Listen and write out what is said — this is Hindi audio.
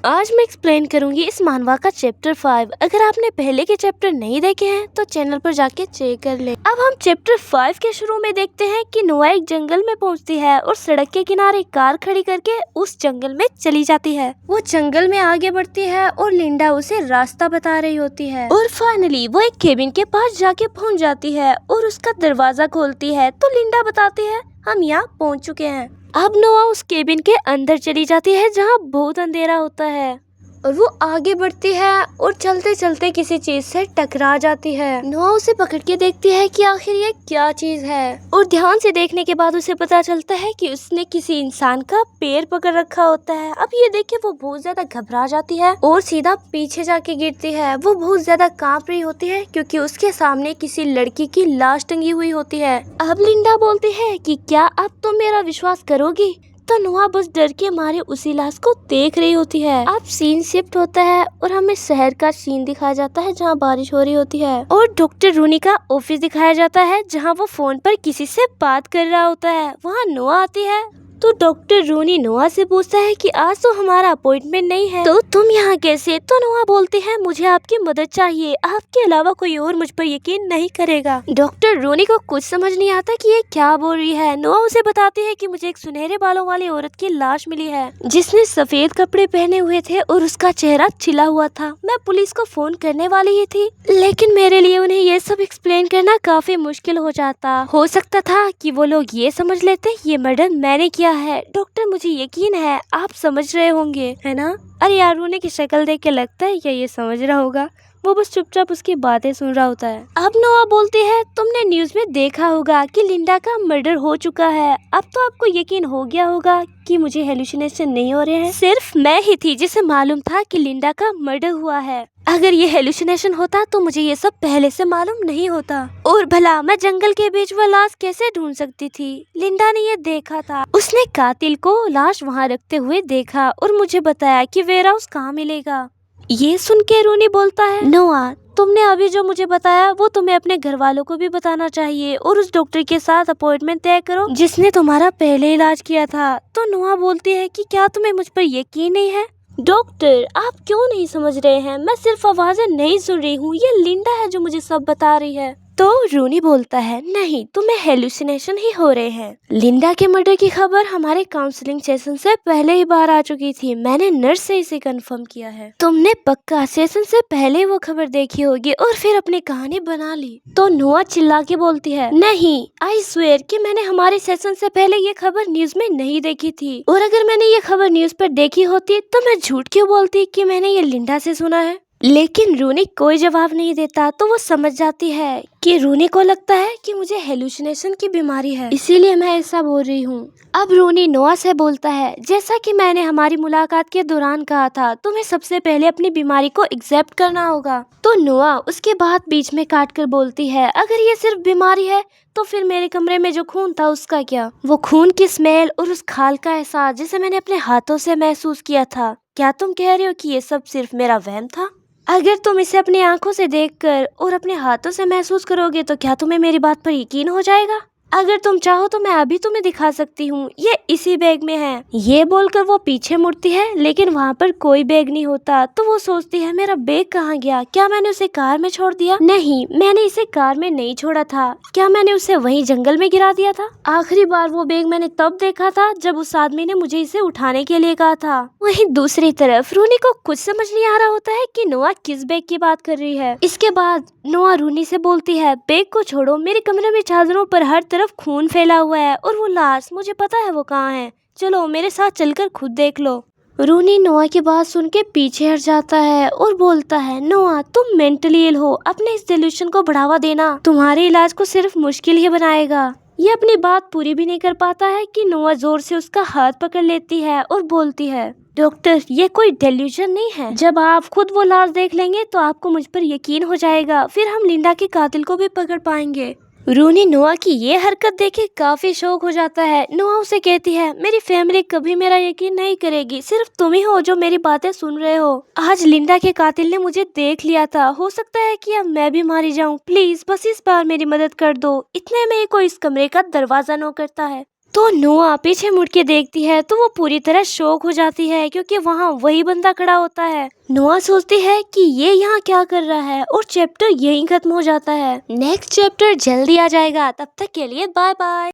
आज मैं एक्सप्लेन करूंगी इस मानवा का चैप्टर 5। अगर आपने पहले के चैप्टर नहीं देखे हैं तो चैनल पर जाके चेक कर लें। अब हम चैप्टर 5 के शुरू में देखते हैं कि नोआ एक जंगल में पहुंचती है और सड़क के किनारे कार खड़ी करके उस जंगल में चली जाती है। वो जंगल में आगे बढ़ती है और लिंडा उसे रास्ता बता रही होती है और फाइनली वो एक केबिन के पास जाके पहुँच जाती है और उसका दरवाजा खोलती है तो लिंडा बताती है हम यहाँ पहुँच चुके हैं। अब नोआ उस केबिन के अंदर चली जाती है जहाँ बहुत अंधेरा होता है और वो आगे बढ़ती है और चलते चलते किसी चीज से टकरा जाती है। नोआ उसे पकड़ के देखती है कि आखिर ये क्या चीज है और ध्यान से देखने के बाद उसे पता चलता है कि उसने किसी इंसान का पैर पकड़ रखा होता है। अब ये देख के वो बहुत ज्यादा घबरा जाती है और सीधा पीछे जाके गिरती है। वो बहुत ज्यादा कांप रही होती है क्योंकि उसके सामने किसी लड़की की लाश टंगी हुई होती है। अब लिंडा बोलती है कि क्या अब तुम मेरा विश्वास करोगी? तो नोआ बस डर के मारे उसी लाश को देख रही होती है। अब सीन शिफ्ट होता है और हमें शहर का सीन दिखाया जाता है जहाँ बारिश हो रही होती है और डॉक्टर रूनी का ऑफिस दिखाया जाता है जहाँ वो फोन पर किसी से बात कर रहा होता है। वहाँ नोआ आती है तो डॉक्टर रूनी नोआ से पूछता है कि आज तो हमारा अपॉइंटमेंट नहीं है तो तुम यहाँ कैसे? तो नोआ बोलती है मुझे आपकी मदद चाहिए, आपके अलावा कोई और मुझ पर यकीन नहीं करेगा। डॉक्टर रूनी को कुछ समझ नहीं आता कि ये क्या बोल रही है। नोआ उसे बताती है कि मुझे एक सुनहरे बालों वाली औरत की लाश मिली है जिसने सफेद कपड़े पहने हुए थे और उसका चेहरा छिला हुआ था। मैं पुलिस को फोन करने वाली ही थी लेकिन मेरे लिए उन्हें ये सब एक्सप्लेन करना काफी मुश्किल हो जाता। हो सकता था कि वो लोग ये समझ लेते ये मर्डर मैंने किया है। डॉक्टर मुझे यकीन है आप समझ रहे होंगे है ना? अरे यार रूनी की शक्ल देख के लगता है ये समझ रहा होगा। वो बस चुपचाप उसकी बातें सुन रहा होता है। अब नोआ बोलती है तुमने न्यूज में देखा होगा कि लिंडा का मर्डर हो चुका है। अब तो आपको यकीन हो गया होगा कि मुझे हेलुसिनेशन नहीं हो रहे हैं। सिर्फ मैं ही थी जिसे मालूम था कि लिंडा का मर्डर हुआ है। अगर ये हेलुसिनेशन होता तो मुझे ये सब पहले से मालूम नहीं होता। और भला मैं जंगल के बीच वो लाश कैसे ढूंढ सकती थी? लिंडा ने ये देखा था। उसने कातिल को लाश वहाँ रखते हुए देखा और मुझे बताया कि वेयर हाउस कहाँ मिलेगा। ये सुन के रूनी बोलता है नोआ तुमने अभी जो मुझे बताया वो तुम्हें अपने घर वालों को भी बताना चाहिए और उस डॉक्टर के साथ अपॉइंटमेंट तय करो जिसने तुम्हारा पहले इलाज किया था। तो नोआ बोलती है कि क्या तुम्हें मुझ पर यकीन नहीं है? डॉक्टर आप क्यों नहीं समझ रहे हैं? मैं सिर्फ आवाजें नहीं सुन रही हूँ, ये लिंडा है जो मुझे सब बता रही है। तो रूनी बोलता है नहीं तुम्हें हेलुसिनेशन ही हो रहे हैं। लिंडा के मर्डर की खबर हमारे काउंसलिंग सेशन से पहले ही बाहर आ चुकी थी। मैंने नर्स से इसे कंफर्म किया है। तुमने पक्का सेशन से पहले वो खबर देखी होगी और फिर अपनी कहानी बना ली। तो नोआ चिल्ला के बोलती है नहीं आई स्वेयर कि मैंने हमारे सेशन से पहले ये खबर न्यूज में नहीं देखी थी और अगर मैंने ये खबर न्यूज पर देखी होती तो मैं झूठ क्यों बोलती कि मैंने ये लिंडा से सुना है। लेकिन रूनी कोई जवाब नहीं देता तो वो समझ जाती है कि रूनी को लगता है कि मुझे हेलुसिनेशन की बीमारी है इसीलिए मैं ऐसा बोल रही हूँ। अब रूनी नोआ से बोलता है जैसा कि मैंने हमारी मुलाकात के दौरान कहा था तुम्हें सबसे पहले अपनी बीमारी को एक्सेप्ट करना होगा। तो नोआ उसके बाद बीच में काट कर बोलती है अगर ये सिर्फ बीमारी है तो फिर मेरे कमरे में जो खून था उसका क्या? वो खून की स्मेल और उस खाल का एहसास जिसे मैंने अपने हाथों से महसूस किया था, क्या तुम कह रहे हो कि ये सब सिर्फ मेरा वहम था? अगर तुम इसे अपनी आंखों से देखकर और अपने हाथों से महसूस करोगे तो क्या तुम्हें मेरी बात पर यकीन हो जाएगा? अगर तुम चाहो तो मैं अभी तुम्हें दिखा सकती हूँ, ये इसी बैग में है। ये बोलकर वो पीछे मुड़ती है लेकिन वहाँ पर कोई बैग नहीं होता। तो वो सोचती है मेरा बैग कहाँ गया? क्या मैंने उसे कार में छोड़ दिया? नहीं मैंने इसे कार में नहीं छोड़ा था। क्या मैंने उसे वहीं जंगल में गिरा दिया था? आखिरी बार वो बैग मैंने तब देखा था जब उस आदमी ने मुझे इसे उठाने के लिए कहा था। वहीं दूसरी तरफ रूनी को कुछ समझ नहीं आ रहा होता है कि नोआ किस बैग की बात कर रही है। इसके बाद नोआ रूनी से बोलती है बैग को छोड़ो, मेरे कमरे में चादरों पर हर तरफ खून फैला हुआ है और वो लाश मुझे पता है वो कहाँ है। चलो मेरे साथ चलकर खुद देख लो। रूनी नोआ की बात सुन के पीछे हट जाता है और बोलता है नोआ तुम मेंटली इल हो, अपने इस डिल्यूशन को बढ़ावा देना तुम्हारे इलाज को सिर्फ मुश्किल ही बनाएगा। ये अपनी बात पूरी भी नहीं कर पाता है कि नोआ जोर से उसका हाथ पकड़ लेती है और बोलती है डॉक्टर ये कोई डेल्यूजन नहीं है, जब आप खुद वो लाश देख लेंगे तो आपको मुझ पर यकीन हो जाएगा, फिर हम लिंडा के कातिल को भी पकड़ पाएंगे। रूनी नोआ की ये हरकत देखे काफी शौक हो जाता है। नोआ उसे कहती है मेरी फैमिली कभी मेरा यकीन नहीं करेगी, सिर्फ तुम ही हो जो मेरी बातें सुन रहे हो। आज लिंडा के कातिल ने मुझे देख लिया था, हो सकता है कि अब मैं भी मारी जाऊं। प्लीज बस इस बार मेरी मदद कर दो। इतने में ही कोई इस कमरे का दरवाजा नॉक करता है। तो नोआ पीछे मुड़ के देखती है तो वो पूरी तरह शॉक हो जाती है क्योंकि वहाँ वही बंदा खड़ा होता है। नोआ सोचती है कि ये यहाँ क्या कर रहा है और चैप्टर यहीं खत्म हो जाता है। नेक्स्ट चैप्टर जल्दी आ जाएगा, तब तक के लिए बाय बाय।